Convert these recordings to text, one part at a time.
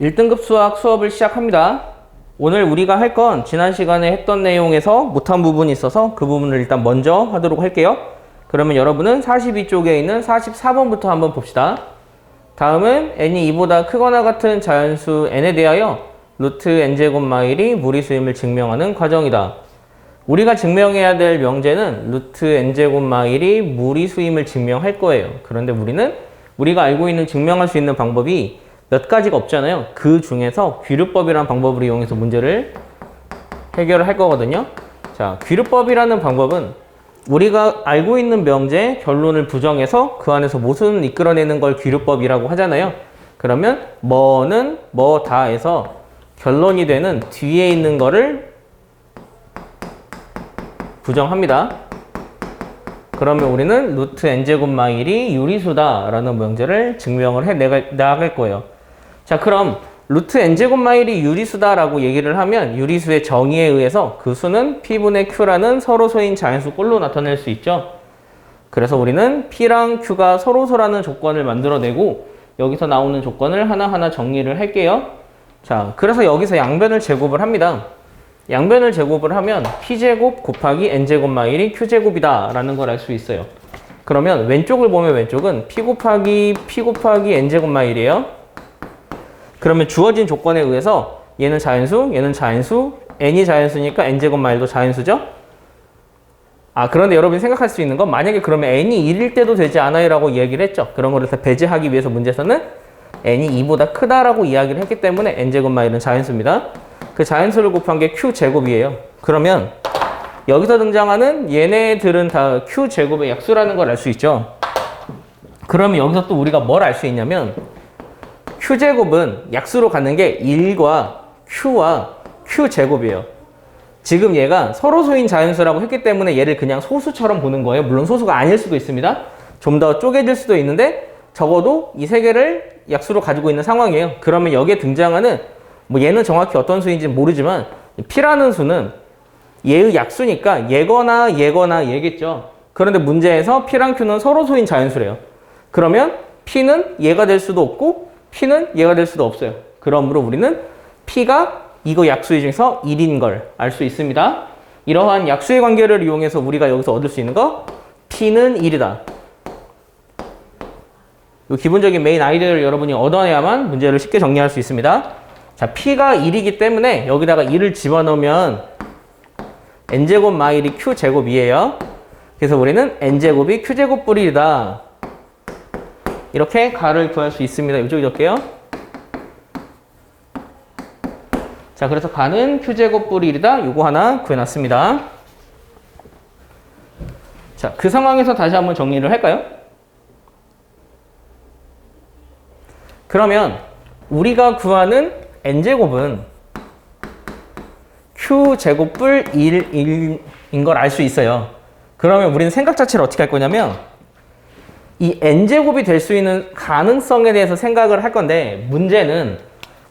1등급 수학 수업을 시작합니다. 오늘 우리가 할 건 지난 시간에 했던 내용에서 못한 부분이 있어서 그 부분을 일단 먼저 하도록 할게요. 그러면 여러분은 42쪽에 있는 44번부터 한번 봅시다. 다음은 n이 2보다 크거나 같은 자연수 n에 대하여 루트 n제곱 마일이 무리수임을 증명하는 과정이다. 우리가 증명해야 될 명제는 루트 n제곱 마일이 무리수임을 증명할 거예요. 그런데 우리가 알고 있는 증명할 수 있는 방법이 몇 가지가 없잖아요. 그 중에서 귀류법이라는 방법을 이용해서 문제를 해결을 할 거거든요. 자, 귀류법이라는 방법은 우리가 알고 있는 명제 결론을 부정해서 그 안에서 모순을 이끌어내는 걸 귀류법이라고 하잖아요. 그러면 뭐는 뭐다에서 결론이 되는 뒤에 있는 거를 부정합니다. 그러면 우리는 루트 n제곱 마일이 유리수다라는 명제를 증명을 해 나갈 거예요. 자, 그럼 루트 n제곱 마일이 유리수다라고 얘기를 하면 유리수의 정의에 의해서 그 수는 p분의 q라는 서로소인 자연수 꼴로 나타낼 수 있죠. 그래서 우리는 p랑 q가 서로소라는 조건을 만들어내고 여기서 나오는 조건을 하나하나 정리를 할게요. 자, 그래서 여기서 양변을 제곱을 합니다. 양변을 제곱을 하면 p제곱 곱하기 n제곱 마일이 q제곱이다 라는 걸 알 수 있어요. 그러면 왼쪽을 보면 왼쪽은 p 곱하기 n제곱 마일이에요. 그러면 주어진 조건에 의해서 얘는 자연수, 얘는 자연수, n이 자연수니까 n제곱 마일도 자연수죠? 아, 그런데 여러분이 생각할 수 있는 건 만약에 그러면 n이 1일 때도 되지 않아요 라고 이야기를 했죠. 그런 거를 다 배제하기 위해서 문제에서는 n이 2보다 크다라고 이야기를 했기 때문에 n제곱 마일은 자연수입니다. 그 자연수를 곱한 게 q제곱이에요. 그러면 여기서 등장하는 얘네들은 다 q제곱의 약수라는 걸 알 수 있죠. 그러면 여기서 또 우리가 뭘 알 수 있냐면 q제곱은 약수로 갖는 게 1과 q와 q제곱이에요. 지금 얘가 서로소인 자연수라고 했기 때문에 얘를 그냥 소수처럼 보는 거예요. 물론 소수가 아닐 수도 있습니다. 좀 더 쪼개질 수도 있는데 적어도 이 세 개를 약수로 가지고 있는 상황이에요. 그러면 여기에 등장하는 얘는 정확히 어떤 수인지는 모르지만 p라는 수는 얘의 약수니까 얘거나 얘겠죠. 그런데 문제에서 p랑 q는 서로소인 자연수래요. 그러면 p는 얘가 될 수도 없고 p는 얘가 될 수도 없어요. 그러므로 우리는 p가 이거 약수의 중에서 1인 걸 알 수 있습니다. 이러한 약수의 관계를 이용해서 우리가 여기서 얻을 수 있는 거 p는 1이다. 이 기본적인 메인 아이디어를 여러분이 얻어내야만 문제를 쉽게 정리할 수 있습니다. 자, p가 1이기 때문에 여기다가 1을 집어넣으면 n제곱 마일이 q제곱이에요. 그래서 우리는 n제곱이 q제곱 뿌리다. 이렇게 가를 구할 수 있습니다. 이쪽에 적게요. 자, 그래서 가는 q제곱 뿌리 1이다. 요거 하나 구해놨습니다. 자, 그 상황에서 다시 한번 정리를 할까요? 그러면 우리가 구하는 n제곱은 q제곱 뿔 1인 걸 알 수 있어요. 그러면 우리는 생각 자체를 어떻게 할 거냐면 이 n제곱이 될 수 있는 가능성에 대해서 생각을 할 건데 문제는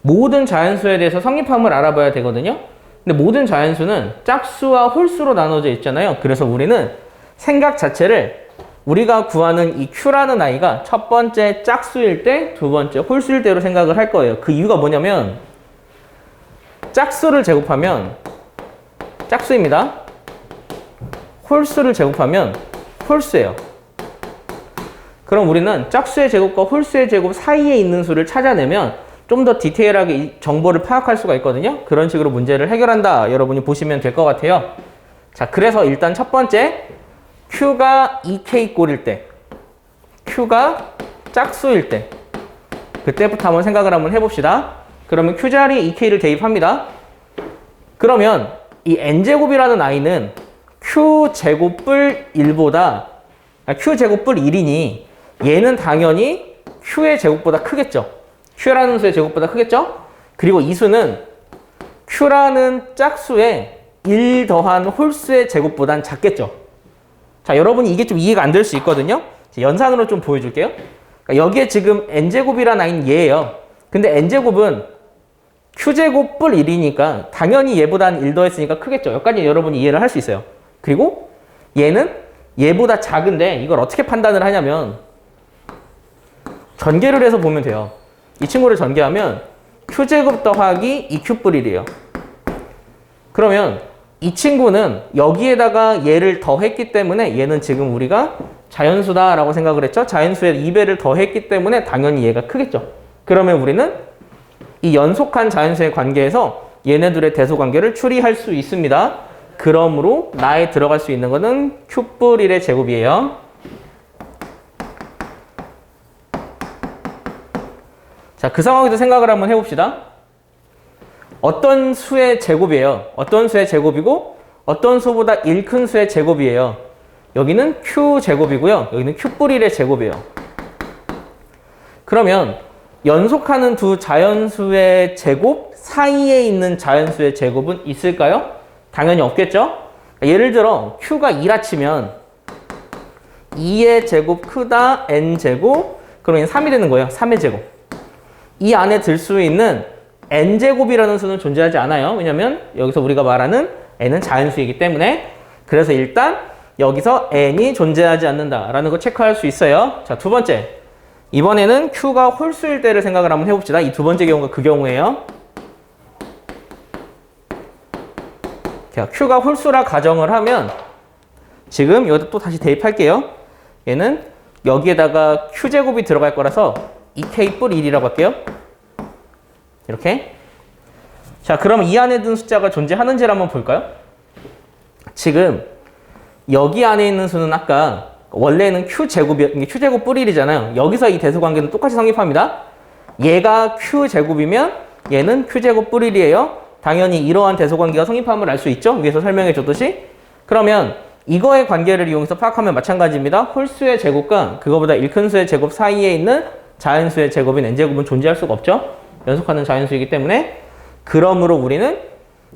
모든 자연수에 대해서 성립함을 알아봐야 되거든요. 근데 모든 자연수는 짝수와 홀수로 나눠져 있잖아요. 그래서 우리는 생각 자체를 우리가 구하는 이 q라는 아이가 첫 번째 짝수일 때, 두 번째 홀수일 때로 생각을 할 거예요. 그 이유가 뭐냐면 짝수를 제곱하면 짝수입니다. 홀수를 제곱하면 홀수예요. 그럼 우리는 짝수의 제곱과 홀수의 제곱 사이에 있는 수를 찾아내면 좀 더 디테일하게 이 정보를 파악할 수가 있거든요. 그런 식으로 문제를 해결한다. 여러분이 보시면 될 것 같아요. 자, 그래서 일단 첫 번째 q가 2k 꼴일 때, q가 짝수일 때 그때부터 한번 생각을 한번 해봅시다. 그러면 q 자리에 2k를 대입합니다. 그러면 이 n제곱이라는 아이는 q제곱뿔 1보다 q제곱뿔 1이니 얘는 당연히 q의 제곱보다 크겠죠. q라는 수의 제곱보다 크겠죠. 그리고 이 수는 q라는 짝수의 1 더한 홀수의 제곱보단 작겠죠. 자, 여러분이 이게 좀 이해가 안 될 수 있거든요. 연산으로 좀 보여줄게요. 그러니까 여기에 지금 n제곱이라는 아이는 얘예요. 근데 n제곱은 q제곱 뿔 1이니까 당연히 얘보다는 1 더했으니까 크겠죠. 여기까지 여러분이 이해를 할 수 있어요. 그리고 얘는 얘보다 작은데 이걸 어떻게 판단을 하냐면 전개를 해서 보면 돼요. 이 친구를 전개하면 Q제곱 더하기 2Q뿔이래요. 그러면 이 친구는 여기에다가 얘를 더했기 때문에 얘는 지금 우리가 자연수다 라고 생각을 했죠. 자연수에 2배를 더했기 때문에 당연히 얘가 크겠죠. 그러면 우리는 이 연속한 자연수의 관계에서 얘네들의 대소관계를 추리할 수 있습니다. 그러므로 나에 들어갈 수 있는 거는 Q뿔 1의 제곱이에요. 자, 그 상황에서 생각을 한번 해봅시다. 어떤 수의 제곱이에요? 어떤 수의 제곱이고 어떤 수보다 1 큰 수의 제곱이에요? 여기는 Q제곱이고요. 여기는 Q뿔 1의 제곱이에요. 그러면 연속하는 두 자연수의 제곱 사이에 있는 자연수의 제곱은 있을까요? 당연히 없겠죠? 예를 들어 Q가 2라 치면 2의 제곱 크다 N제곱 그러면 3이 되는 거예요. 3의 제곱. 이 안에 들 수 있는 N제곱이라는 수는 존재하지 않아요. 왜냐면 여기서 우리가 말하는 N은 자연수이기 때문에. 그래서 일단 여기서 N이 존재하지 않는다라는 거 체크할 수 있어요. 자, 두 번째. 이번에는 Q가 홀수일 때를 생각을 한번 해봅시다. 이 두 번째 경우가 그 경우예요. 자, Q가 홀수라 가정을 하면 지금 여기다 또 다시 대입할게요. 얘는 여기에다가 Q제곱이 들어갈 거라서 2K뿔 1이라고 할게요. 이렇게. 자, 그럼 이 안에 든 숫자가 존재하는지를 한번 볼까요? 지금 여기 안에 있는 수는 아까 원래는 Q제곱 뿔 1이잖아요. 여기서 이 대소관계는 똑같이 성립합니다. 얘가 Q제곱이면 얘는 Q제곱 뿔 1이에요. 당연히 이러한 대소관계가 성립함을 알 수 있죠. 위에서 설명해 줬듯이. 그러면 이거의 관계를 이용해서 파악하면 마찬가지입니다. 홀수의 제곱과 그거보다 1 큰 수의 제곱 사이에 있는 자연수의 제곱인 N제곱은 존재할 수가 없죠. 연속하는 자연수이기 때문에. 그러므로 우리는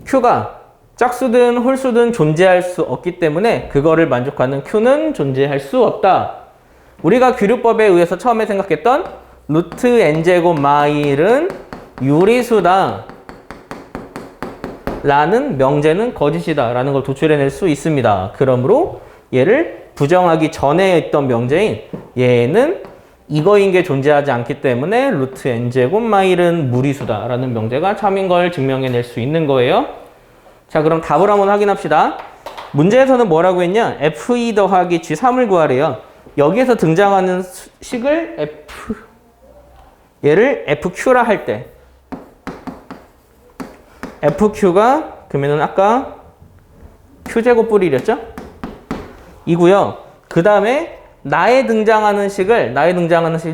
Q가 짝수든 홀수든 존재할 수 없기 때문에 그거를 만족하는 Q는 존재할 수 없다. 우리가 규律법에 의해서 처음에 생각했던 루트 N제곱 마일은 유리수다 라는 명제는 거짓이다 라는 걸 도출해낼 수 있습니다. 그러므로 얘를 부정하기 전에 있던 명제인 얘는 이거인 게 존재하지 않기 때문에 루트 N제곱 마일은 무리수다 라는 명제가 참인 걸 증명해낼 수 있는 거예요. 자, 그럼 답을 한번 확인합시다. 문제에서는 뭐라고 했냐? F2 더하기 G3을 구하래요. 여기에서 등장하는 식을 얘를 FQ라 할 때 FQ가 그러면은 아까 Q제곱 뿔 1이었죠? 이고요. 그 다음에 나에 등장하는 식을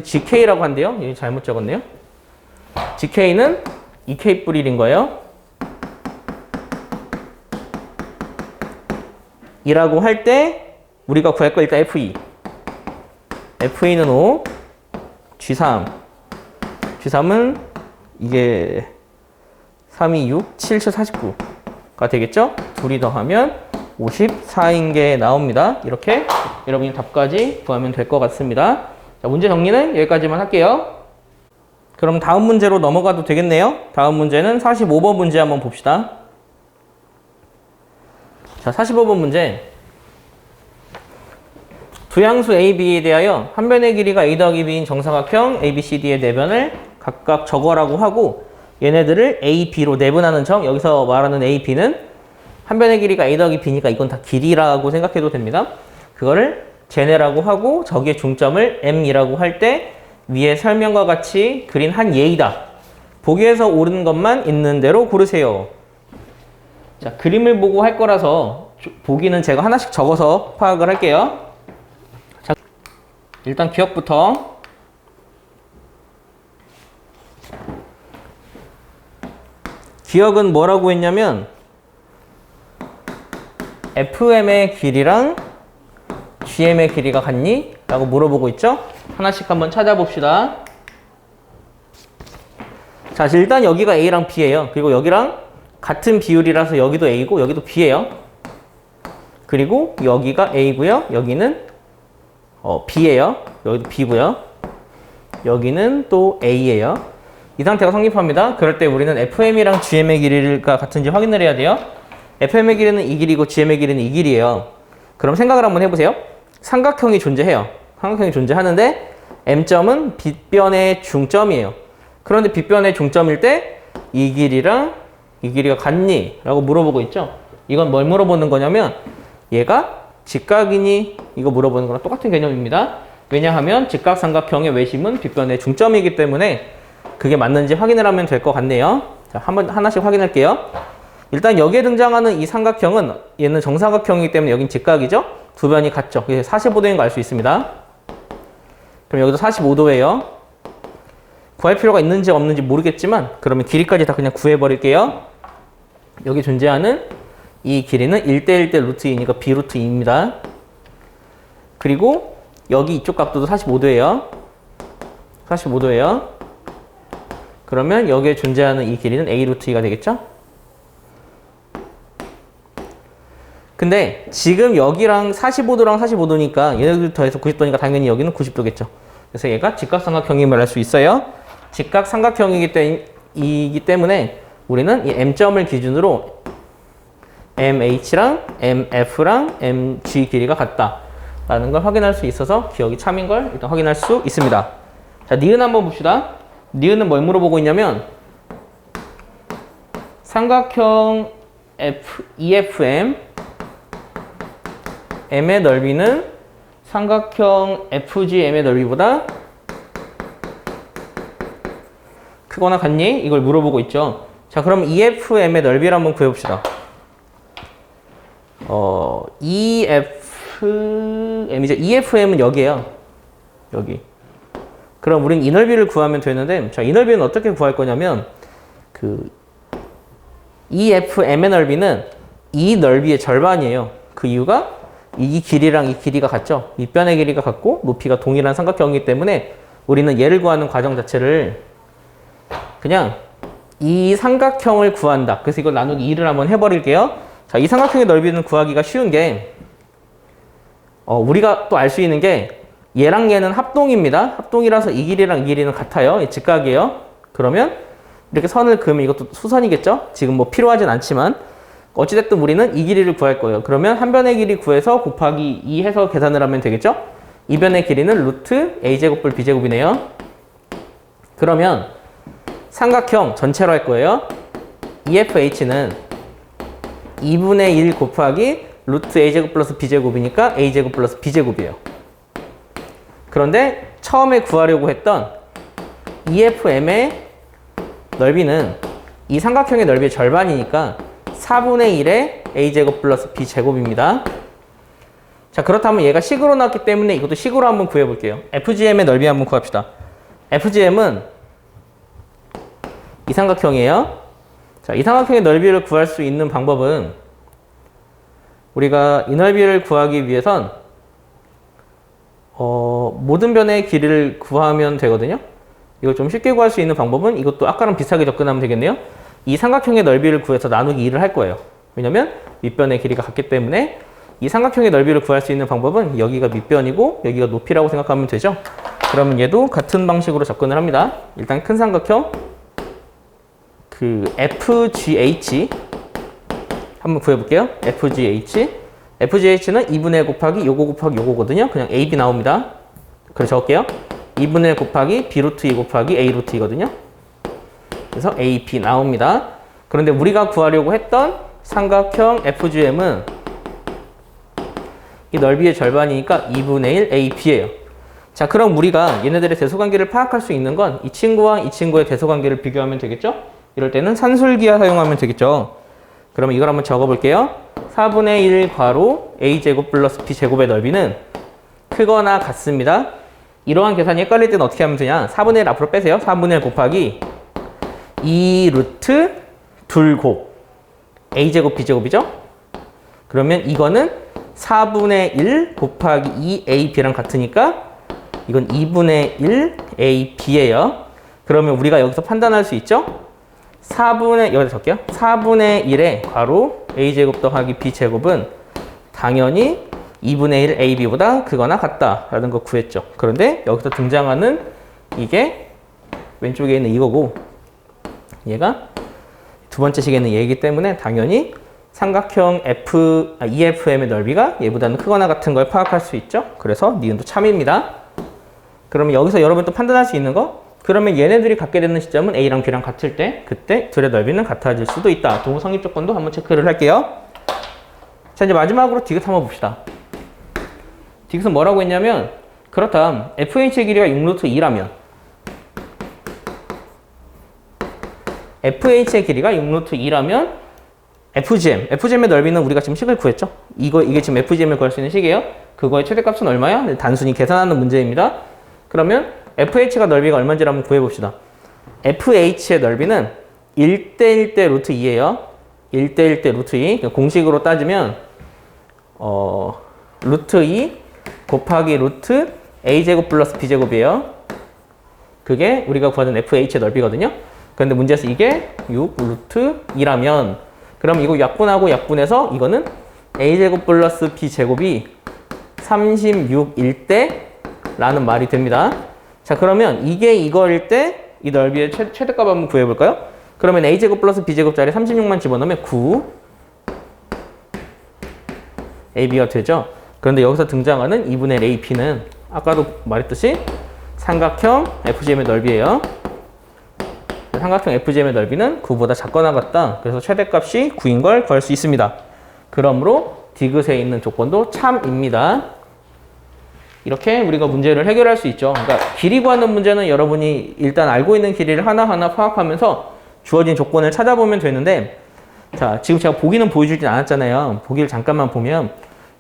GK라고 한대요. 여기 잘못 적었네요. GK는 2K 뿔 1인 거예요. 이라고 할 때 우리가 구할 거 일단 F2. F2는 5, G3. G3은 이게 3, 2, 6, 7, 7, 49가 되겠죠? 둘이 더하면 54인 게 나옵니다. 이렇게 여러분이 답까지 구하면 될 것 같습니다. 자, 문제 정리는 여기까지만 할게요. 그럼 다음 문제로 넘어가도 되겠네요. 다음 문제는 45번 문제 한번 봅시다. 자, 45번 문제. 두 양수 A, B에 대하여 한 변의 길이가 A 더하기 B인 정사각형 A, B, C, D의 내변을 각각 적어라고 하고 얘네들을 A, B로 내분하는 점, 여기서 말하는 A, B는 한 변의 길이가 A 더하기 B니까 이건 다 길이라고 생각해도 됩니다. 그거를 쟤네라고 하고 저기에 중점을 M이라고 할 때 위에 설명과 같이 그린 한 예이다. 보기에서 옳은 것만 있는 대로 고르세요. 자, 그림을 보고 할 거라서 보기는 제가 하나씩 적어서 파악을 할게요. 자, 일단 기억부터. 기억은 뭐라고 했냐면 FM의 길이랑 GM의 길이가 같니? 라고 물어보고 있죠? 하나씩 한번 찾아봅시다. 자, 일단 여기가 A랑 B예요. 그리고 여기랑 같은 비율이라서 여기도 A고 여기도 B예요. 그리고 여기가 A고요. 여기는 B예요. 여기도 B고요. 여기는 또 A예요. 이 상태가 성립합니다. 그럴 때 우리는 FM이랑 GM의 길이가 같은지 확인을 해야 돼요. FM의 길이는 이 길이고 GM의 길이는 이 길이에요. 그럼 생각을 한번 해보세요. 삼각형이 존재해요. 삼각형이 존재하는데 M점은 빗변의 중점이에요. 그런데 빗변의 중점일 때 이 길이랑 이 길이가 같니? 라고 물어보고 있죠. 이건 뭘 물어보는 거냐면 얘가 직각이니? 이거 물어보는 거랑 똑같은 개념입니다. 왜냐하면 직각삼각형의 외심은 빗변의 중점이기 때문에 그게 맞는지 확인을 하면 될 것 같네요. 자, 하나씩 확인할게요. 일단 여기에 등장하는 이 삼각형은 얘는 정사각형이기 때문에 여긴 직각이죠? 두 변이 같죠? 그래서 45도인 거 알 수 있습니다. 그럼 여기도 45도예요. 구할 필요가 있는지 없는지 모르겠지만 그러면 길이까지 다 그냥 구해버릴게요. 여기 존재하는 이 길이는 1대1대 루트 2니까 b 루트 2입니다. 그리고 여기 이쪽 각도도 45도예요. 45도예요. 그러면 여기에 존재하는 이 길이는 a 루트 2가 되겠죠? 근데 지금 여기랑 45도랑 45도니까 얘네들 더해서 90도니까 당연히 여기는 90도겠죠. 그래서 얘가 직각삼각형임을 알 수 있어요. 직각삼각형이기 때문에 우리는 이 M점을 기준으로 MH랑 MF랑 MG 길이가 같다라는 걸 확인할 수 있어서 기억이 참인 걸 일단 확인할 수 있습니다. 자, 니은 한번 봅시다. 니은은 뭘 물어보고 있냐면 삼각형 EFM M의 넓이는 삼각형 FGM의 넓이보다 크거나 같니? 이걸 물어보고 있죠. 자, 그럼 EFM의 넓이를 한번 구해봅시다. EFM이죠. EFM은 여기에요. 여기. 그럼 우린 이 넓이를 구하면 되는데, 자, 이 넓이는 어떻게 구할 거냐면, EFM의 넓이는 이 넓이의 절반이에요. 그 이유가 이 길이랑 이 길이가 같죠? 밑변의 길이가 같고 높이가 동일한 삼각형이기 때문에 우리는 얘를 구하는 과정 자체를 그냥 이 삼각형을 구한다. 그래서 이걸 나누기 2를 한번 해버릴게요. 자, 이 삼각형의 넓이는 구하기가 쉬운 게 우리가 또 알 수 있는 게 얘랑 얘는 합동입니다. 합동이라서 이 길이랑 이 길이는 같아요. 직각이에요. 그러면 이렇게 선을 그으면 이것도 수선이겠죠? 지금 뭐 필요하진 않지만 어찌됐든 우리는 이 길이를 구할 거예요. 그러면 한 변의 길이 구해서 곱하기 2 해서 계산을 하면 되겠죠? 이 변의 길이는 루트 a제곱 불 b제곱이네요. 그러면 삼각형 전체로 할 거예요. EFH는 2분의 1 곱하기 루트 a제곱 플러스 b제곱이니까 a제곱 플러스 b제곱이에요. 그런데 처음에 구하려고 했던 EFM의 넓이는 이 삼각형의 넓이의 절반이니까 4분의 1의 a제곱 플러스 b제곱입니다. 자, 그렇다면 얘가 식으로 나왔기 때문에 이것도 식으로 한번 구해볼게요. FGM의 넓이 한번 구합시다. FGM은 이 삼각형이에요. 자, 이 삼각형의 넓이를 구할 수 있는 방법은 우리가 이 넓이를 구하기 위해선 모든 변의 길이를 구하면 되거든요. 이걸 좀 쉽게 구할 수 있는 방법은 이것도 아까랑 비슷하게 접근하면 되겠네요. 이 삼각형의 넓이를 구해서 나누기 2를 할 거예요. 왜냐면 밑변의 길이가 같기 때문에 이 삼각형의 넓이를 구할 수 있는 방법은 여기가 밑변이고 여기가 높이라고 생각하면 되죠. 그러면 얘도 같은 방식으로 접근을 합니다. 일단 큰 삼각형 FGH 한번 구해볼게요. FGH는 2분의 1 곱하기 요거 곱하기 요거거든요. 그냥 AB 나옵니다. 그래서 적을게요. 2분의 1 곱하기 B 루트 2 곱하기 A 루트 2거든요. 그래서 AP 나옵니다. 그런데 우리가 구하려고 했던 삼각형 FGM은 이 넓이의 절반이니까 2분의 1 AP예요. 자, 그럼 우리가 얘네들의 대소관계를 파악할 수 있는 건 이 친구와 이 친구의 대소관계를 비교하면 되겠죠? 이럴 때는 산술기하 사용하면 되겠죠. 그러면 이걸 한번 적어볼게요. 4분의 1 괄호 A제곱 플러스 B제곱의 넓이는 크거나 같습니다. 이러한 계산이 헷갈릴 때는 어떻게 하면 되냐? 4분의 1 앞으로 빼세요. 4분의 1 곱하기 2 루트 둘곱 A제곱 B제곱이죠? 그러면 이거는 4분의 1 곱하기 2AB랑 같으니까 이건 2분의 1 AB예요. 그러면 우리가 여기서 판단할 수 있죠? 여기다 적게요. 4분의 1의 괄호 A제곱 더하기 B제곱은 당연히 2분의 1 AB보다 크거나 같다라는 거 구했죠. 그런데 여기서 등장하는 이게 왼쪽에 있는 이거고 얘가 두 번째 식에 있는 얘이기 때문에 당연히 삼각형 EFM의 넓이가 얘보다는 크거나 같은 걸 파악할 수 있죠. 그래서 니은도 참입니다. 그러면 여기서 여러분 또 판단할 수 있는 거 그러면 얘네들이 갖게 되는 시점은 A랑 B랑 같을 때 그때 둘의 넓이는 같아질 수도 있다. 두 성립 조건도 한번 체크를 할게요. 자, 이제 마지막으로 디귿 한번 봅시다. 디귿은 뭐라고 했냐면 그렇다. FH의 길이가 6루트 2라면 FH의 길이가 6루트 2라면 FGM의 넓이는 우리가 지금 식을 구했죠? 이게 지금 FGM을 구할 수 있는 식이에요. 그거의 최대값은 얼마야? 단순히 계산하는 문제입니다. 그러면 FH가 넓이가 얼마인지 한번 구해봅시다. FH의 넓이는 1대1대 루트 2예요. 1대1대 루트 2. 공식으로 따지면 루트 2 곱하기 루트 A제곱 플러스 B제곱이에요. 그게 우리가 구하는 FH의 넓이거든요. 그런데 문제에서 이게 6 루트 2라면 그럼 이거 약분하고 약분해서 이거는 A제곱 플러스 B제곱이 36일 때 라는 말이 됩니다. 자, 그러면 이게 이거일 때 이 넓이의 최대값 한번 구해볼까요? 그러면 A제곱 플러스 B제곱짜리 36만 집어넣으면 9 AB가 되죠. 그런데 여기서 등장하는 2분의 1 AP는 아까도 말했듯이 삼각형 FGM의 넓이에요. 삼각형 FGM의 넓이는 9보다 작거나 같다. 그래서 최대값이 9인 걸 구할 수 있습니다. 그러므로 디귿에 있는 조건도 참입니다. 이렇게 우리가 문제를 해결할 수 있죠. 그러니까 길이 구하는 문제는 여러분이 일단 알고 있는 길이를 하나하나 파악하면서 주어진 조건을 찾아보면 되는데 자, 지금 제가 보기는 보여주진 않았잖아요. 보기를 잠깐만 보면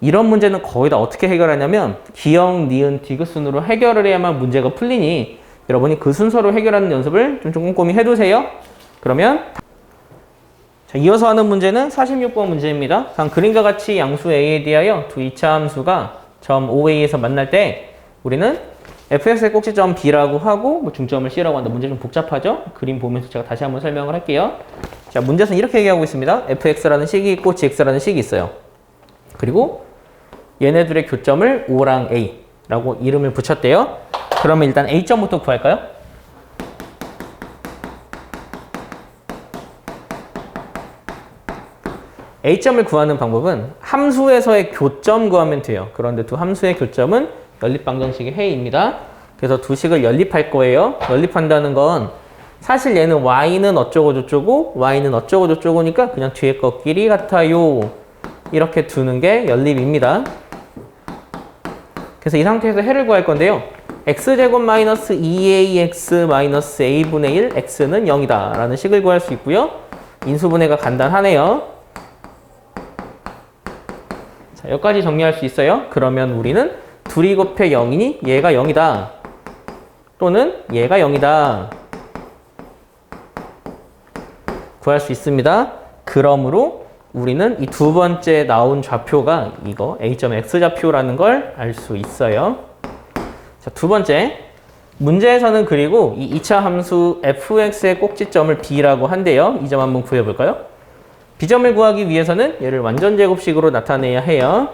이런 문제는 거의 다 어떻게 해결하냐면 기역, 니은, 디귿 순으로 해결을 해야만 문제가 풀리니 여러분이 그 순서로 해결하는 연습을 좀 꼼꼼히 해두세요. 그러면 자, 이어서 하는 문제는 46번 문제입니다. 그림과 같이 양수 A에 대하여 두 이차 함수가 점 OA에서 만날 때 우리는 fx의 꼭지점 B라고 하고 뭐 중점을 C라고 한다. 문제 좀 복잡하죠? 그림 보면서 제가 다시 한번 설명을 할게요. 자, 문제에서는 이렇게 얘기하고 있습니다. fx라는 식이 있고 gx라는 식이 있어요. 그리고 얘네들의 교점을 O랑 A라고 이름을 붙였대요. 그러면 일단 A점부터 구할까요? A점을 구하는 방법은 함수에서의 교점 구하면 돼요. 그런데 두 함수의 교점은 연립방정식의 해입니다. 그래서 두 식을 연립할 거예요. 연립한다는 건 사실 얘는 y는 어쩌고 저쩌고 y는 어쩌고 저쩌고니까 그냥 뒤에 것끼리 같아요. 이렇게 두는 게 연립입니다. 그래서 이 상태에서 해를 구할 건데요. x제곱 마이너스 2ax 마이너스 a분의 1 x는 0이다 라는 식을 구할 수 있고요. 인수분해가 간단하네요. 자, 여기까지 정리할 수 있어요. 그러면 우리는 둘이 곱해 0이니 얘가 0이다. 또는 얘가 0이다. 구할 수 있습니다. 그러므로 우리는 이 두 번째 나온 좌표가 이거 a.x 좌표라는 걸 알 수 있어요. 자, 두 번째. 문제에서는 그리고 이 2차 함수 fx의 꼭지점을 b라고 한대요. 이 점 한번 구해볼까요? b점을 구하기 위해서는 얘를 완전 제곱식으로 나타내야 해요.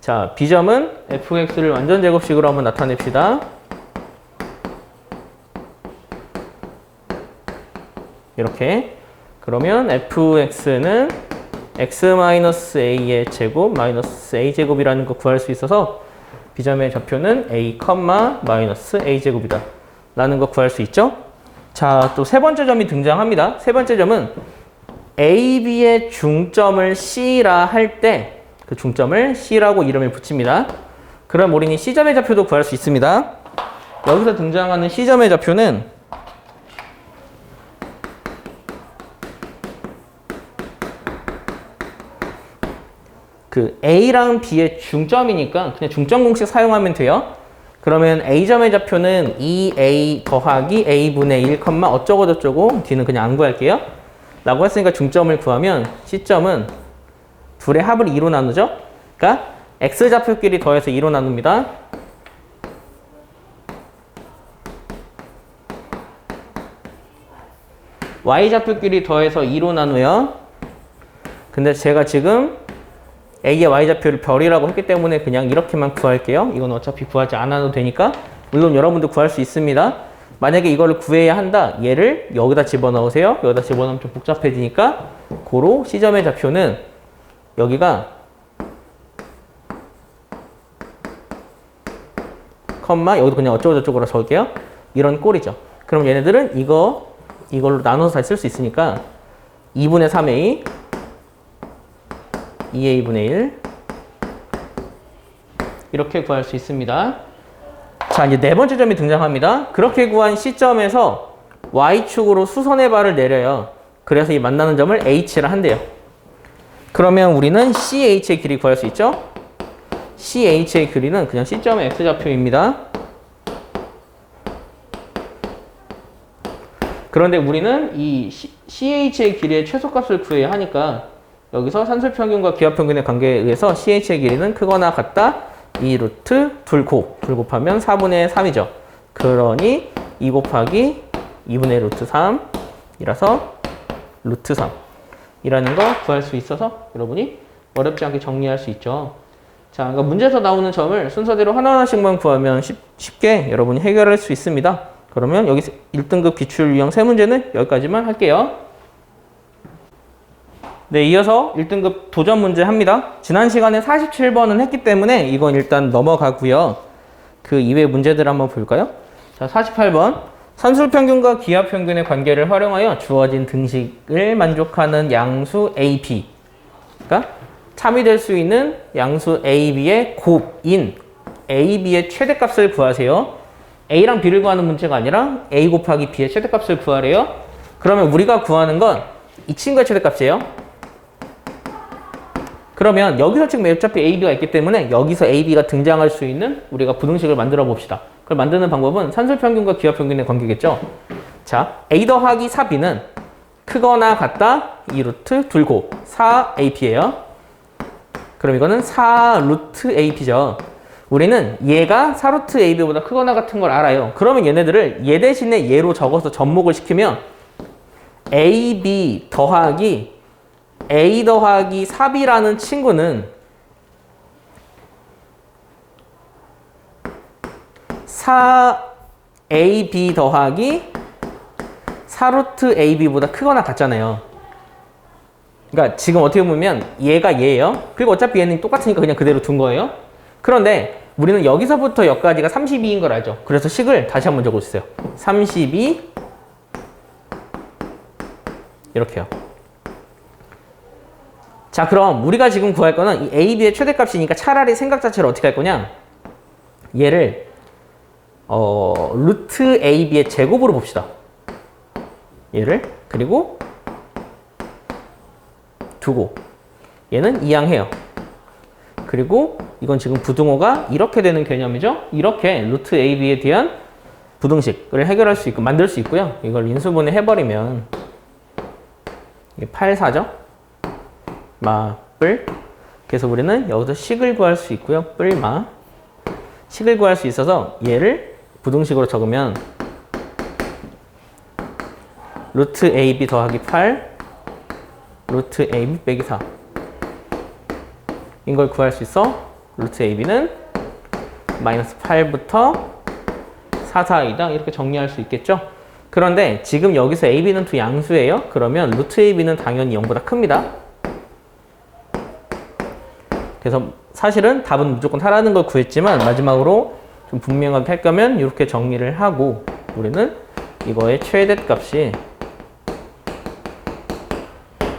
자, b점은 fx를 완전 제곱식으로 한번 나타냅시다. 이렇게. 그러면 fx는 x-a의 제곱 마이너스 a제곱이라는 거 구할 수 있어서 b점의 좌표는 a, a제곱이다. 라는 거 구할 수 있죠? 자, 또 세 번째 점이 등장합니다. 세 번째 점은 A, B의 중점을 C라 할 때 그 중점을 C라고 이름을 붙입니다. 그럼 우리는 C점의 좌표도 구할 수 있습니다. 여기서 등장하는 C점의 좌표는 그 A랑 B의 중점이니까 그냥 중점 공식 사용하면 돼요. 그러면 A점의 좌표는 2A 더하기 A분의 1, 어쩌고 저쩌고 D는 그냥 안 구할게요. 라고 했으니까 중점을 구하면 C점은 둘의 합을 2로 나누죠. 그러니까 X좌표끼리 더해서 2로 나눕니다. Y좌표끼리 더해서 2로 나누요. 근데 제가 지금 A의 Y좌표를 별이라고 했기 때문에 그냥 이렇게만 구할게요. 이건 어차피 구하지 않아도 되니까. 물론 여러분도 구할 수 있습니다. 만약에 이거를 구해야 한다. 얘를 여기다 집어넣으세요. 여기다 집어넣으면 좀 복잡해지니까 고로 C점의 좌표는 여기가 컴마 여기도 그냥 어쩌고저쩌고로 적을게요. 이런 꼴이죠. 그럼 얘네들은 이걸로 나눠서 다 쓸 수 있으니까 2분의 3a 2a분의 1 이렇게 구할 수 있습니다. 자, 이제 네 번째 점이 등장합니다. 그렇게 구한 C점에서 Y축으로 수선의 발을 내려요. 그래서 이 만나는 점을 H라 한대요. 그러면 우리는 CH의 길이 구할 수 있죠? CH의 길이는 그냥 C점의 X좌표입니다. 그런데 우리는 이 CH의 길이의 최소값을 구해야 하니까 여기서 산술평균과 기하평균의 관계에 의해서 CH의 길이는 크거나 같다 2 루트 둘 곱하면 4분의 3이죠. 그러니 2 곱하기 2분의 루트 3이라서 루트 3이라는 거 구할 수 있어서 여러분이 어렵지 않게 정리할 수 있죠. 자, 그러니까 문제에서 나오는 점을 순서대로 하나하나씩만 구하면 쉽게 여러분이 해결할 수 있습니다. 그러면 여기 1등급 기출 유형 3문제는 여기까지만 할게요. 네, 이어서 1등급 도전 문제 합니다. 지난 시간에 47번은 했기 때문에 이건 일단 넘어가고요. 그 이외의 문제들 한번 볼까요? 자, 48번. 산술평균과 기하평균의 관계를 활용하여 주어진 등식을 만족하는 양수 AB. 그러니까 참이될 수 있는 양수 AB의 곱인 AB의 최대값을 구하세요. A랑 B를 구하는 문제가 아니라 A 곱하기 B의 최대값을 구하래요. 그러면 우리가 구하는 건 이 친구의 최대값이에요. 그러면 여기서 지금 어차피 AB가 있기 때문에 여기서 AB가 등장할 수 있는 우리가 부등식을 만들어 봅시다. 그걸 만드는 방법은 산술평균과 기하평균의 관계겠죠. 자, A 더하기 4B는 크거나 같다 2 루트 둘 곱 4AP예요. 그럼 이거는 4 루트 AP죠. 우리는 얘가 4 루트 AB보다 크거나 같은 걸 알아요. 그러면 얘네들을 얘 대신에 얘로 적어서 접목을 시키면 AB 더하기 A 더하기 4B라는 친구는 4AB 더하기 4 루트 AB보다 크거나 같잖아요. 그러니까 지금 어떻게 보면 얘가 얘예요. 그리고 어차피 얘는 똑같으니까 그냥 그대로 둔 거예요. 그런데 우리는 여기서부터 여기까지가 32인 걸 알죠. 그래서 식을 다시 한번 적어주세요. 32 이렇게요. 자, 그럼 우리가 지금 구할 거는 이 AB의 최대값이니까 차라리 생각 자체를 어떻게 할 거냐? 얘를 루트 AB의 제곱으로 봅시다. 얘를 그리고 두고 얘는 이항해요. 그리고 이건 지금 부등호가 이렇게 되는 개념이죠. 이렇게 루트 AB에 대한 부등식을 해결할 수 있고 만들 수 있고요. 이걸 인수분해 해버리면 이게 8, 4죠. 뿔. 그래서 우리는 여기서 식을 구할 수 있고요. 뿔마. 식을 구할 수 있어서 얘를 부등식으로 적으면 루트 AB 더하기 8 루트 AB 빼기 4 인 걸 구할 수 있어. 루트 AB는 마이너스 8부터 4, 4이다. 이렇게 정리할 수 있겠죠. 그런데 지금 여기서 AB는 두 양수예요. 그러면 루트 AB는 당연히 0보다 큽니다. 그래서 사실은 답은 무조건 하라는 걸 구했지만 마지막으로 좀 분명하게 할 거면 이렇게 정리를 하고 우리는 이거의 최대값이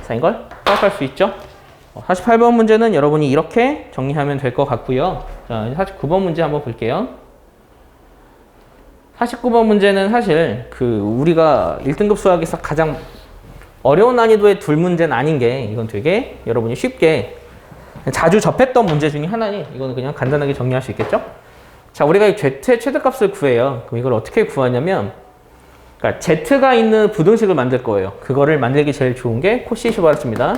4인 걸 생각할 수 있죠. 48번 문제는 여러분이 이렇게 정리하면 될 것 같고요. 자, 49번 문제 한번 볼게요. 49번 문제는 사실 우리가 1등급 수학에서 가장 어려운 난이도의 둘 문제는 아닌 게 이건 되게 여러분이 쉽게 자주 접했던 문제 중에 하나니 이거는 그냥 간단하게 정리할 수 있겠죠? 자, 우리가 이 Z의 최대값을 구해요. 그럼 이걸 어떻게 구하냐면 그러니까 Z가 있는 부등식을 만들 거예요. 그거를 만들기 제일 좋은 게 코시-슈바르츠입니다.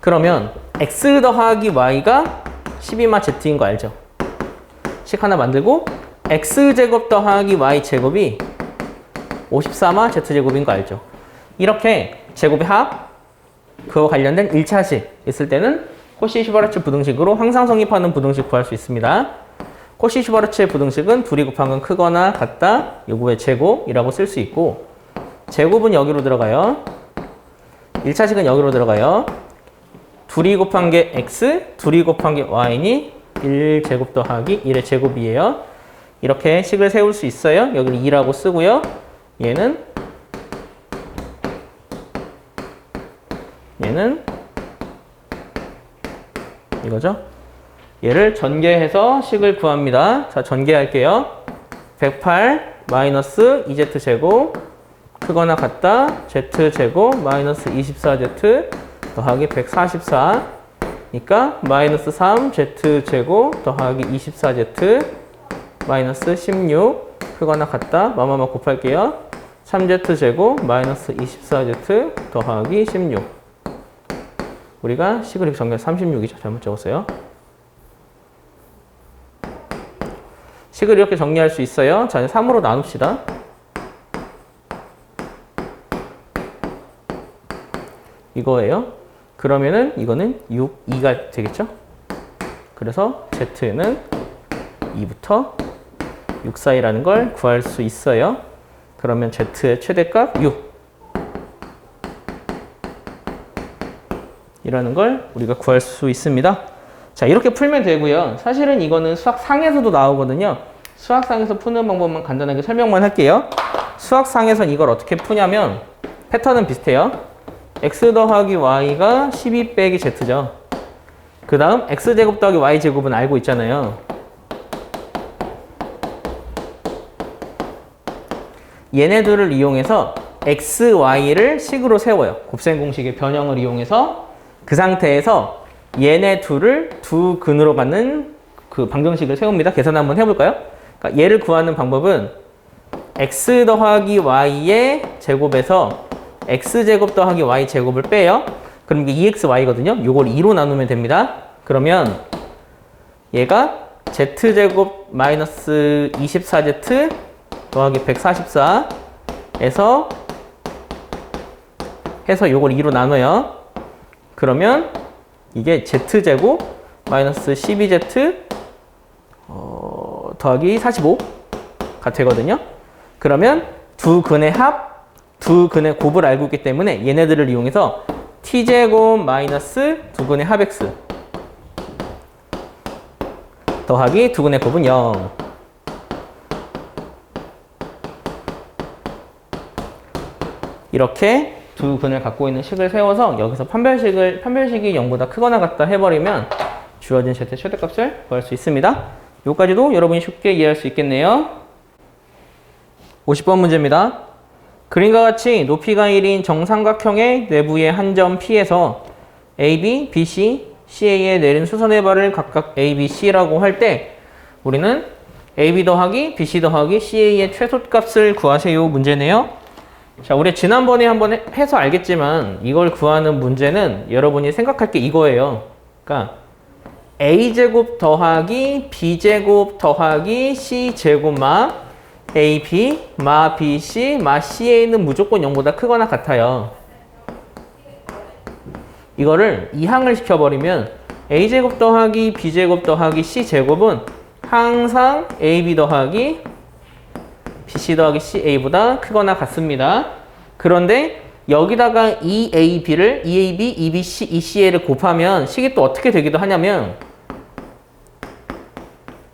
그러면 X 더하기 Y가 12마 Z인 거 알죠? 식 하나 만들고 X제곱 더하기 Y제곱이 54마 Z제곱인 거 알죠? 이렇게 제곱의 합, 그와 관련된 1차식 있을 때는 코시-슈바르츠 부등식으로 항상 성립하는 부등식 구할 수 있습니다. 코시-슈바르츠의 부등식은 둘이 곱한 건 크거나 같다, 요거의 제곱이라고 쓸 수 있고 제곱은 여기로 들어가요. 1차식은 여기로 들어가요. 둘이 곱한 게 x, 둘이 곱한 게 y니 1제곱 더하기 1의 제곱이에요. 이렇게 식을 세울 수 있어요. 여기를 2라고 쓰고요. 얘는 이거죠. 얘를 전개해서 식을 구합니다. 자, 전개할게요. 108 마이너스 2z제곱 크거나 같다 z제곱 마이너스 24z 더하기 144 그러니까 마이너스 3z제곱 더하기 24z 마이너스 16 크거나 같다 마마마 곱할게요. 3z제곱 마이너스 24z 더하기 16 우리가 식을 이렇게 전개해서 36이죠. 잘못 적었어요. 식을 이렇게 정리할 수 있어요. 자, 3으로 나눕시다. 이거예요. 그러면은 이거는 6, 2가 되겠죠? 그래서 z는 2부터 6 사이라는 걸 구할 수 있어요. 그러면 z의 최대값 6 이라는 걸 우리가 구할 수 있습니다. 자, 이렇게 풀면 되고요. 사실은 이거는 수학상에서도 나오거든요. 수학상에서 푸는 방법만 간단하게 설명만 할게요. 수학상에선 이걸 어떻게 푸냐면 패턴은 비슷해요. x 더하기 y가 12 빼기 z죠. 그 다음 x제곱 더하기 y제곱은 알고 있잖아요. 얘네들을 이용해서 x, y를 식으로 세워요. 곱셈 공식의 변형을 이용해서 그 상태에서 얘네 둘을 두 근으로 받는 그 방정식을 세웁니다. 계산 한번 해볼까요? 그러니까 얘를 구하는 방법은 x 더하기 y의 제곱에서 x제곱 더하기 y제곱을 빼요. 그럼 이게 2xy거든요. 이걸 2로 나누면 됩니다. 그러면 얘가 z제곱 마이너스 24z 더하기 144에서 해서 이걸 2로 나눠요. 그러면 이게 z제곱 마이너스 12z 더하기 45가 되거든요. 그러면 두 근의 합, 두 근의 곱을 알고 있기 때문에 얘네들을 이용해서 t제곱 마이너스 두 근의 합 x 더하기 두 근의 곱은 0 이렇게 두 근을 갖고 있는 식을 세워서 여기서 판별식이 0보다 크거나 같다 해버리면 주어진 z의 최대값을 구할 수 있습니다. 여기까지도 여러분이 쉽게 이해할 수 있겠네요. 50번 문제입니다. 그림과 같이 높이가 1인 정삼각형의 내부의 한 점 P에서 AB, BC, CA에 내린 수선의 발을 각각 A, B, C라고 할 때 우리는 AB 더하기 BC 더하기 CA의 최소값을 구하세요 문제네요. 자, 우리 지난번에 한번 해서 알겠지만 이걸 구하는 문제는 여러분이 생각할 게 이거예요. 그러니까 A제곱 더하기 B제곱 더하기 C제곱 마 AB 마 BC 마 CA는 무조건 0보다 크거나 같아요. 이거를 이항을 시켜버리면 A제곱 더하기 B제곱 더하기 C제곱은 항상 AB 더하기 BC 더하기 CA보다 크거나 같습니다. 그런데 여기다가 EAB를 EAB, EBC, ECA를 곱하면 식이 또 어떻게 되기도 하냐면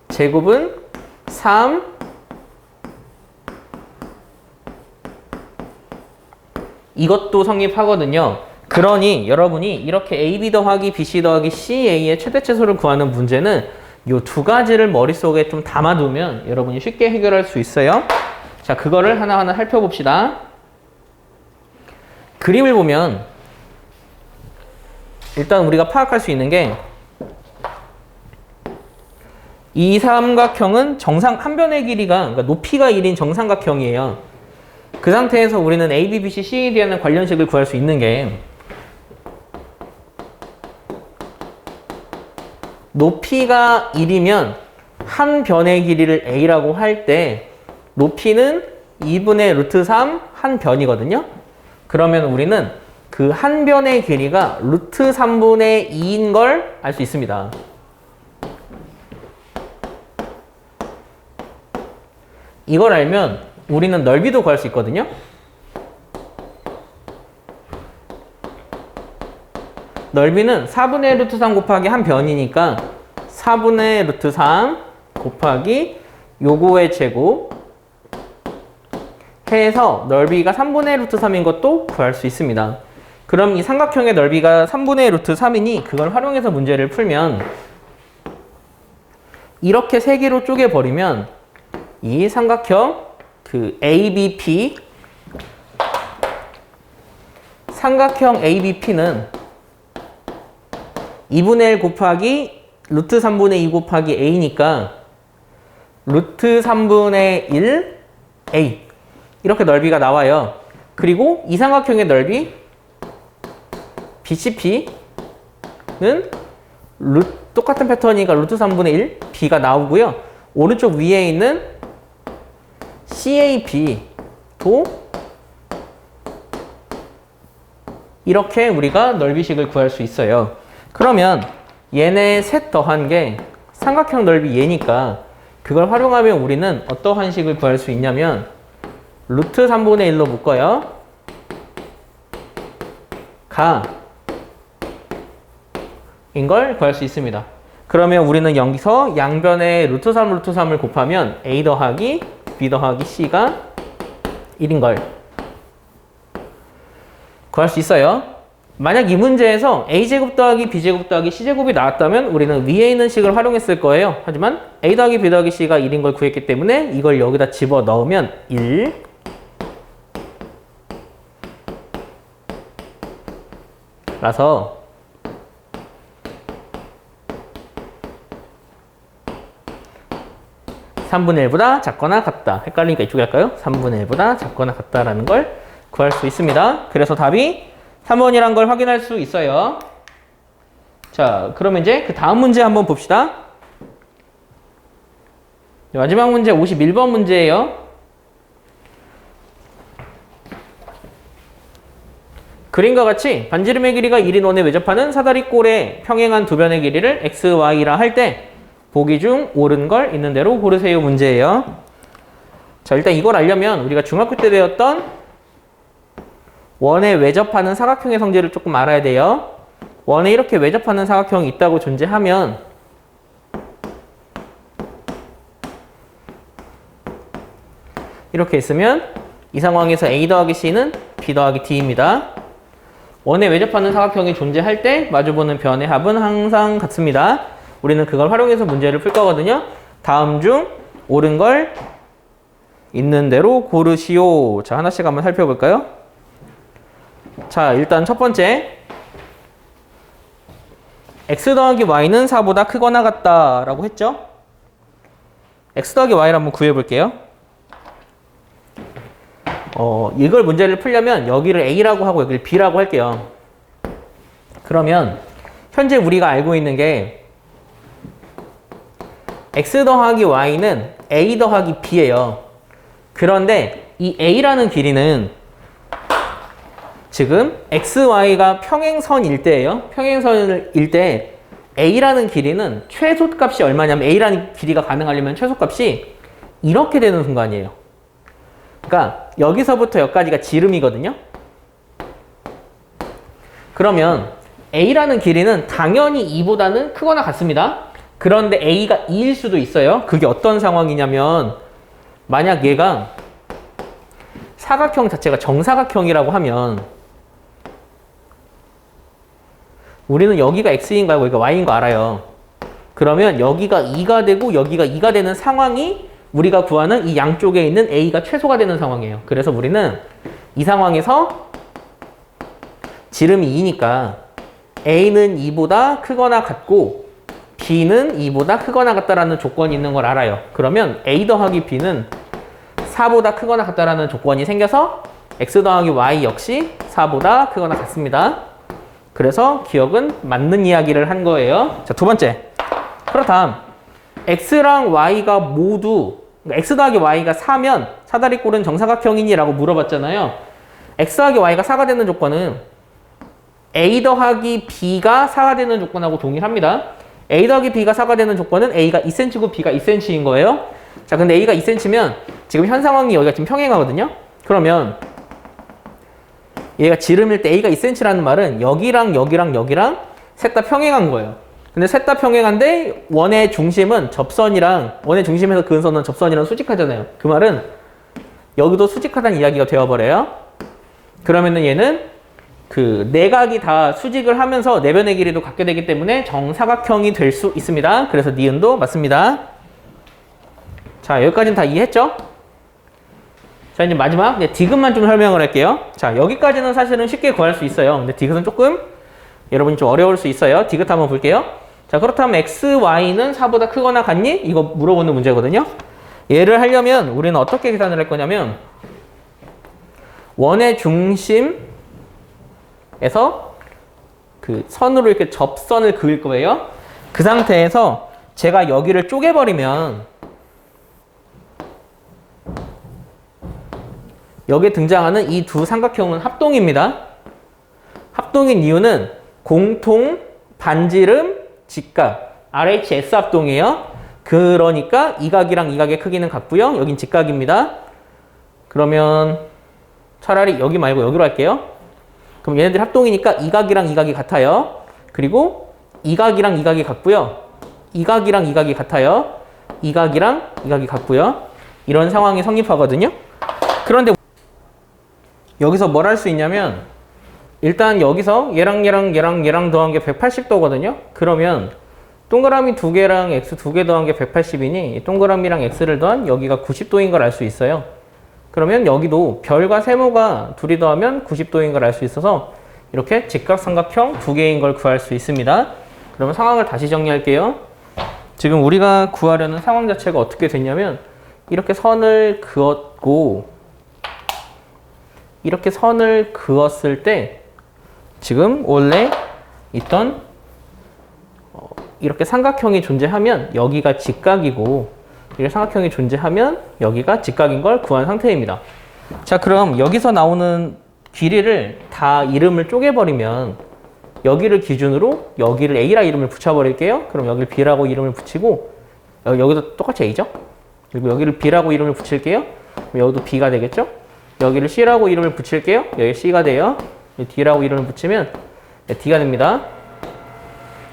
제곱은 3 이것도 성립하거든요. 그러니 여러분이 이렇게 AB 더하기 BC 더하기 CA의 최대치수를 구하는 문제는 이 두 가지를 머릿속에 좀 담아두면 여러분이 쉽게 해결할 수 있어요. 자, 그거를 하나하나 살펴봅시다. 그림을 보면 일단 우리가 파악할 수 있는 게 이 삼각형은 한 변의 길이가 그러니까 높이가 1인 정삼각형이에요. 그 상태에서 우리는 A, B, B, C, C에 대한 관련식을 구할 수 있는 게 높이가 1이면 한 변의 길이를 A라고 할 때 높이는 2분의 루트 3 한 변이거든요. 그러면 우리는 그 한 변의 길이가 루트 3분의 2인 걸 알 수 있습니다. 이걸 알면 우리는 넓이도 구할 수 있거든요. 넓이는 4분의 루트 3 곱하기 한 변이니까 4분의 루트 3 곱하기 요거의 제곱 해서 넓이가 3분의 루트 3인 것도 구할 수 있습니다. 그럼 이 삼각형의 넓이가 3분의 루트 3이니 그걸 활용해서 문제를 풀면 이렇게 세 개로 쪼개버리면 이 삼각형 그 ABP 삼각형 ABP는 2분의 1 곱하기 루트 3분의 2 곱하기 A니까 루트 3분의 1 A 이렇게 넓이가 나와요. 그리고 이 삼각형의 넓이 BCP는 똑같은 패턴이니까 루트 3분의 1 B가 나오고요. 오른쪽 위에 있는 CAB도 이렇게 우리가 넓이식을 구할 수 있어요. 그러면 얘네 셋 더한 게 삼각형 넓이 얘니까 그걸 활용하면 우리는 어떠한 식을 구할 수 있냐면 루트 3분의 1로 묶어요. 인 걸 구할 수 있습니다. 그러면 우리는 여기서 양변에 루트 3을 곱하면 A 더하기 B 더하기 C가 1인 걸 구할 수 있어요. 만약 이 문제에서 A제곱 더하기 B제곱 더하기 C제곱이 나왔다면 우리는 위에 있는 식을 활용했을 거예요. 하지만 A 더하기 B 더하기 C가 1인 걸 구했기 때문에 이걸 여기다 집어넣으면 1 라서 3분의 1보다 작거나 같다. 헷갈리니까 이쪽에 할까요? 3분의 1보다 작거나 같다라는 걸 구할 수 있습니다. 그래서 답이 3번이란 걸 확인할 수 있어요. 자, 그러면 이제 그 다음 문제 한번 봅시다. 마지막 문제 51번 문제예요. 그림과 같이 반지름의 길이가 1인 원에 외접하는 사다리꼴의 평행한 두 변의 길이를 x, y라 할 때 보기 중 옳은 걸 있는 대로 고르세요 문제예요. 자, 일단 이걸 알려면 우리가 중학교 때 배웠던 원에 외접하는 사각형의 성질을 조금 알아야 돼요. 원에 이렇게 외접하는 사각형이 있다고 존재하면 이렇게 있으면 이 상황에서 A 더하기 C는 B 더하기 D입니다. 원에 외접하는 사각형이 존재할 때 마주보는 변의 합은 항상 같습니다. 우리는 그걸 활용해서 문제를 풀 거거든요. 다음 중 옳은 걸 있는 대로 고르시오. 자, 하나씩 한번 살펴볼까요? 자, 일단 첫 번째 x 더하기 y는 4보다 크거나 같다 라고 했죠? x 더하기 y를 한번 구해볼게요. 이걸 문제를 풀려면 여기를 a라고 하고 여기를 b라고 할게요. 그러면 현재 우리가 알고 있는 게 x 더하기 y는 a 더하기 b예요. 그런데 이 a라는 길이는 지금 x, y가 평행선일 때예요. 평행선일 때 a라는 길이는 최소값이 얼마냐면 a라는 길이가 가능하려면 최소값이 이렇게 되는 순간이에요. 그러니까 여기서부터 여기까지가 지름이거든요. 그러면 a라는 길이는 당연히 2보다는 크거나 같습니다. 그런데 a가 2일 수도 있어요. 그게 어떤 상황이냐면 만약 얘가 사각형 자체가 정사각형이라고 하면 우리는 여기가 x인 거 알고 여기가 y인 거 알아요. 그러면 여기가 2가 되고 여기가 2가 되는 상황이 우리가 구하는 이 양쪽에 있는 a가 최소가 되는 상황이에요. 그래서 우리는 이 상황에서 지름이 2니까 a는 2보다 크거나 같고 b는 2보다 크거나 같다라는 조건이 있는 걸 알아요. 그러면 a 더하기 b는 4보다 크거나 같다라는 조건이 생겨서 x 더하기 y 역시 4보다 크거나 같습니다. 그래서 기억은 맞는 이야기를 한 거예요. 자, 두 번째. 그렇다면 x랑 y가 모두 x 더하기 y가 4면 사다리꼴은 정사각형이니? 라고 물어봤잖아요. x 더하기 y가 4가 되는 조건은 a 더하기 b가 4가 되는 조건하고 동일합니다. a 더하기 b가 4가 되는 조건은 a가 2cm고 b가 2cm인 거예요. 자, 근데 a가 2cm면 지금 현 상황이 여기가 지금 평행하거든요. 그러면 얘가 지름일 때 A가 2cm라는 말은 여기랑 여기랑 여기랑 셋 다 평행한 거예요. 근데 셋 다 평행한데 원의 중심은 접선이랑 원의 중심에서 그은 선은 접선이랑 수직하잖아요. 그 말은 여기도 수직하다는 이야기가 되어버려요. 그러면은 얘는 그 내각이 다 수직을 하면서 내변의 길이도 같게 되기 때문에 정사각형이 될 수 있습니다. 그래서 니은도 맞습니다. 자, 여기까지는 다 이해했죠? 자, 이제 마지막 디귿만 좀 설명을 할게요. 자, 여기까지는 사실은 쉽게 구할 수 있어요. 근데 디귿은 조금 여러분이 좀 어려울 수 있어요. 디귿 한번 볼게요. 자, 그렇다면 x, y는 4보다 크거나 같니? 이거 물어보는 문제거든요. 얘를 하려면 우리는 어떻게 계산을 할 거냐면 원의 중심에서 그 선으로 이렇게 접선을 그을 거예요. 그 상태에서 제가 여기를 쪼개버리면 여기에 등장하는 이 두 삼각형은 합동입니다. 합동인 이유는 공통, 반지름, 직각, RHS 합동이에요. 그러니까 이 각이랑 이 각의 크기는 같고요. 여긴 직각입니다. 그러면 차라리 여기 말고 여기로 할게요. 그럼 얘네들 합동이니까 이 각이랑 이 각이 같아요. 그리고 이 각이랑 이 각이 같고요. 이 각이랑 이 각이 같아요. 이 각이랑 이 각이 같고요. 이런 상황이 성립하거든요. 그런데 여기서 뭘 할 수 있냐면 일단 여기서 얘랑 더한 게 180도거든요. 그러면 동그라미 2개랑 x 2개 더한 게 180이니 동그라미랑 x를 더한 여기가 90도인 걸 알 수 있어요. 그러면 여기도 별과 세모가 둘이 더하면 90도인 걸 알 수 있어서 이렇게 직각삼각형 2개인 걸 구할 수 있습니다. 그러면 상황을 다시 정리할게요. 지금 우리가 구하려는 상황 자체가 어떻게 됐냐면 이렇게 선을 그었고 이렇게 선을 그었을 때 지금 원래 있던 이렇게 삼각형이 존재하면 여기가 직각이고 이렇게 삼각형이 존재하면 여기가 직각인 걸 구한 상태입니다. 자, 그럼 여기서 나오는 길이를 다 이름을 쪼개버리면 여기를 기준으로 여기를 A라 이름을 붙여버릴게요. 그럼 여기를 B라고 이름을 붙이고 여기도 똑같이 A죠? 그리고 여기를 B라고 이름을 붙일게요. 그럼 여기도 B가 되겠죠? 여기를 C라고 이름을 붙일게요. 여기 C가 돼요. D라고 이름을 붙이면 D가 됩니다.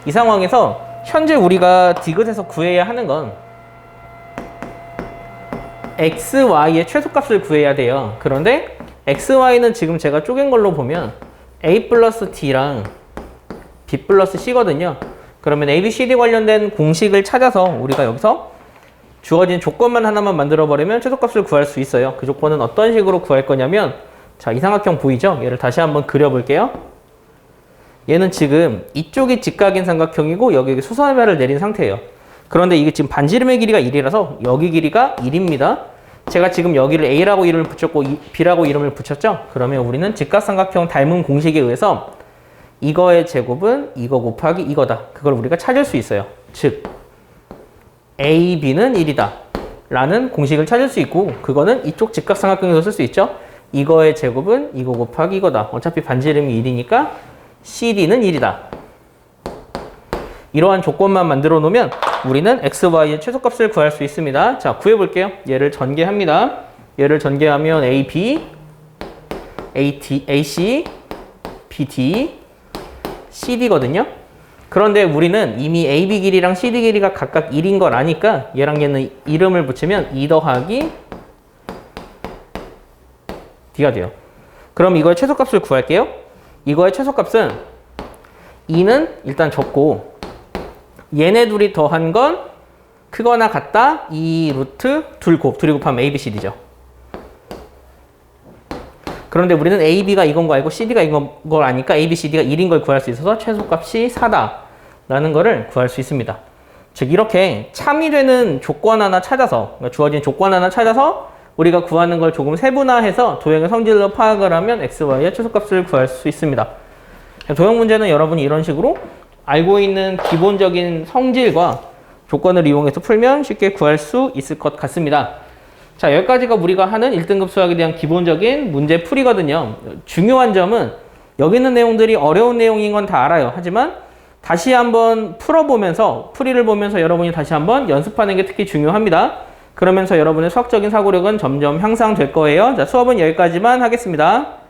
이 상황에서 현재 우리가 디귿에서 구해야 하는 건 x, y의 최소값을 구해야 돼요. 그런데 x, y는 지금 제가 쪼갠 걸로 보면 a 플러스 d랑 b 플러스 c거든요. 그러면 a, b, c, d 관련된 공식을 찾아서 우리가 여기서 주어진 조건만 하나만 만들어버리면 최소값을 구할 수 있어요. 그 조건은 어떤 식으로 구할 거냐면 자, 이 삼각형 보이죠? 얘를 다시 한번 그려볼게요. 얘는 지금 이쪽이 직각인 삼각형이고 여기 수선회를 내린 상태예요. 그런데 이게 지금 반지름의 길이가 1이라서 여기 길이가 1입니다. 제가 지금 여기를 A라고 이름을 붙였고 B라고 이름을 붙였죠? 그러면 우리는 직각삼각형 닮은 공식에 의해서 이거의 제곱은 이거 곱하기 이거다. 그걸 우리가 찾을 수 있어요. 즉 A, B는 1이다 라는 공식을 찾을 수 있고 그거는 이쪽 직각삼각형에서 쓸 수 있죠. 이거의 제곱은 이거 곱하기 이거다. 어차피 반지름이 1이니까 CD는 1이다. 이러한 조건만 만들어 놓으면 우리는 X, Y의 최소값을 구할 수 있습니다. 자, 구해볼게요. 얘를 전개합니다. 얘를 전개하면 AB, AC, BD, CD거든요. 그런데 우리는 이미 AB 길이랑 CD 길이가 각각 1인 걸 아니까 얘랑 얘는 이름을 붙이면 2 더하기 D가 돼요. 그럼 이거의 최소값을 구할게요. 이거의 최소값은 2는 일단 적고 얘네 둘이 더한 건 크거나 같다 2 루트 둘이 곱하면 A, B, C, D죠. 그런데 우리는 A, B가 이건 거 알고 CD가 이건 걸 아니까 A, B, C, D가 1인 걸 구할 수 있어서 최소값이 4다 라는 거를 구할 수 있습니다. 즉 이렇게 참이 되는 조건 하나 찾아서 그러니까 주어진 조건 하나 찾아서 우리가 구하는 걸 조금 세분화해서 도형의 성질로 파악을 하면 x, y의 최소값을 구할 수 있습니다. 도형 문제는 여러분이 이런 식으로 알고 있는 기본적인 성질과 조건을 이용해서 풀면 쉽게 구할 수 있을 것 같습니다. 자, 여기까지가 우리가 하는 1등급 수학에 대한 기본적인 문제 풀이거든요. 중요한 점은 여기 있는 내용들이 어려운 내용인 건 다 알아요. 하지만 다시 한번 풀어보면서 풀이를 보면서 여러분이 다시 한번 연습하는 게 특히 중요합니다. 그러면서 여러분의 수학적인 사고력은 점점 향상될 거예요. 자, 수업은 여기까지만 하겠습니다.